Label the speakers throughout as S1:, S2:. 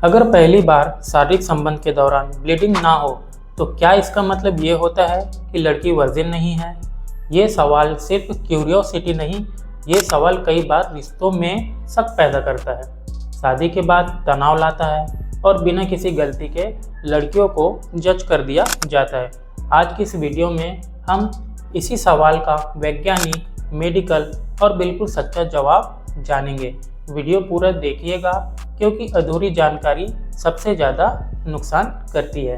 S1: अगर पहली बार शारीरिक संबंध के दौरान ब्लीडिंग ना हो तो क्या इसका मतलब ये होता है कि लड़की वर्जिन नहीं है? ये सवाल सिर्फ क्यूरियोसिटी नहीं, ये सवाल कई बार रिश्तों में शक पैदा करता है, शादी के बाद तनाव लाता है और बिना किसी गलती के लड़कियों को जज कर दिया जाता है। आज की इस वीडियो में हम इसी सवाल का वैज्ञानिक, मेडिकल और बिल्कुल सच्चा जवाब जानेंगे। वीडियो पूरा देखिएगा क्योंकि अधूरी जानकारी सबसे ज़्यादा नुकसान करती है।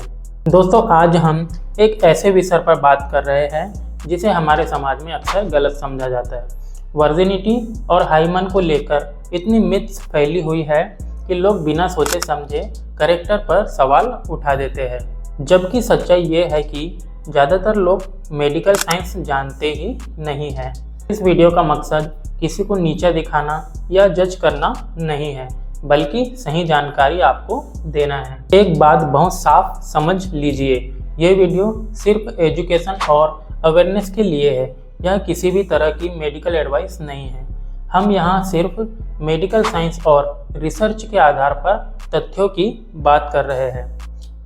S1: दोस्तों, आज हम एक ऐसे विषय पर बात कर रहे हैं जिसे हमारे समाज में अक्सर गलत समझा जाता है। वर्जिनिटी और हाइमन को लेकर इतनी मिथ्स फैली हुई है कि लोग बिना सोचे समझे कैरेक्टर पर सवाल उठा देते हैं, जबकि सच्चाई ये है कि ज़्यादातर लोग मेडिकल साइंस जानते ही नहीं हैं। इस वीडियो का मकसद किसी को नीचा दिखाना या जज करना नहीं है, बल्कि सही जानकारी आपको देना है। एक बात बहुत साफ समझ लीजिए, ये वीडियो सिर्फ एजुकेशन और अवेयरनेस के लिए है, यह किसी भी तरह की मेडिकल एडवाइस नहीं है। हम यहाँ सिर्फ मेडिकल साइंस और रिसर्च के आधार पर तथ्यों की बात कर रहे हैं,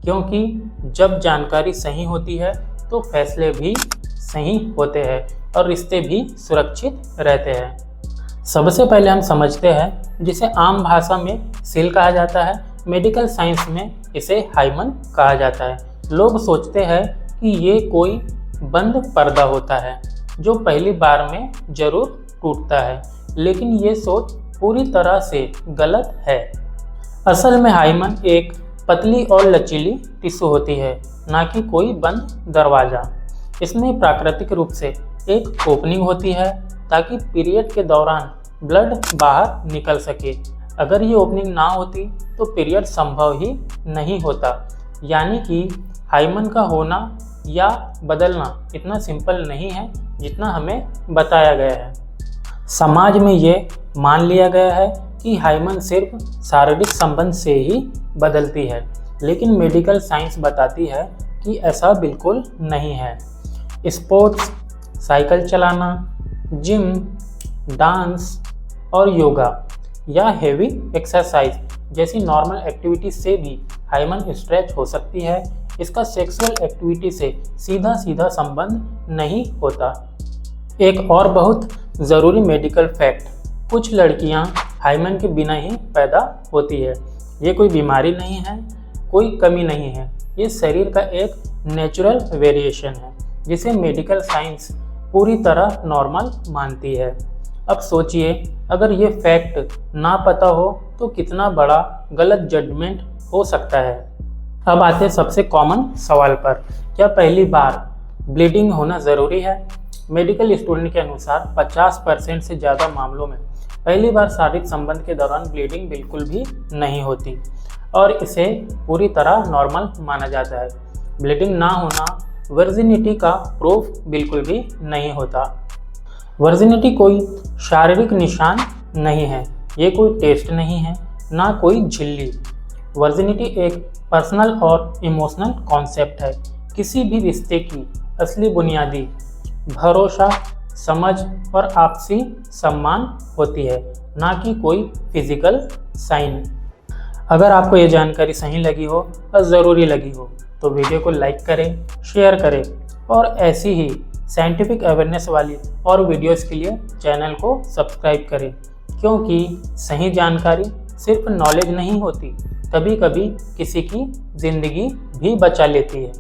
S1: क्योंकि जब जानकारी सही होती है तो फैसले भी सही होते हैं और रिश्ते भी सुरक्षित रहते हैं। सबसे पहले हम समझते हैं जिसे आम भाषा में सील कहा जाता है, मेडिकल साइंस में इसे हाइमन कहा जाता है। लोग सोचते हैं कि ये कोई बंद पर्दा होता है जो पहली बार में जरूर टूटता है, लेकिन ये सोच पूरी तरह से गलत है। असल में हाइमन एक पतली और लचीली टिश्यू होती है, ना कि कोई बंद दरवाज़ा। इसमें प्राकृतिक रूप से एक ओपनिंग होती है ताकि पीरियड के दौरान ब्लड बाहर निकल सके। अगर ये ओपनिंग ना होती तो पीरियड संभव ही नहीं होता। यानी कि हाइमन का होना या बदलना इतना सिंपल नहीं है जितना हमें बताया गया है। समाज में ये मान लिया गया है कि हाइमन सिर्फ शारीरिक संबंध से ही बदलती है, लेकिन मेडिकल साइंस बताती है कि ऐसा बिल्कुल नहीं है। स्पोर्ट्स, साइकिल चलाना, जिम, डांस और योगा या हेवी एक्सरसाइज जैसी नॉर्मल एक्टिविटी से भी हाइमन स्ट्रेच हो सकती है। इसका सेक्सुअल एक्टिविटी से सीधा सीधा संबंध नहीं होता। एक और बहुत ज़रूरी मेडिकल फैक्ट, कुछ लड़कियां हाइमन के बिना ही पैदा होती है। ये कोई बीमारी नहीं है, कोई कमी नहीं है, ये शरीर का एक नेचुरल वेरिएशन है जिसे मेडिकल साइंस पूरी तरह नॉर्मल मानती है। अब सोचिए, अगर ये फैक्ट ना पता हो तो कितना बड़ा गलत जजमेंट हो सकता है। अब आते हैं सबसे कॉमन सवाल पर, क्या पहली बार ब्लीडिंग होना ज़रूरी है? मेडिकल स्टूडेंट के अनुसार 50% से ज़्यादा मामलों में पहली बार शारीरिक संबंध के दौरान ब्लीडिंग बिल्कुल भी नहीं होती और इसे पूरी तरह नॉर्मल माना जाता है। ब्लीडिंग ना होना वर्जिनिटी का प्रूफ बिल्कुल भी नहीं होता। वर्जिनिटी कोई शारीरिक निशान नहीं है, ये कोई टेस्ट नहीं है, ना कोई झिल्ली। वर्जिनिटी एक पर्सनल और इमोशनल कॉन्सेप्ट है। किसी भी रिश्ते की असली बुनियादी भरोसा, समझ और आपसी सम्मान होती है, ना कि कोई फिजिकल साइन। अगर आपको ये जानकारी सही लगी हो और ज़रूरी लगी हो तो वीडियो को लाइक करें, शेयर करें और ऐसी ही साइंटिफिक अवेयरनेस वाली और वीडियोस के लिए चैनल को सब्सक्राइब करें, क्योंकि सही जानकारी सिर्फ नॉलेज नहीं होती, कभी कभी किसी की ज़िंदगी भी बचा लेती है।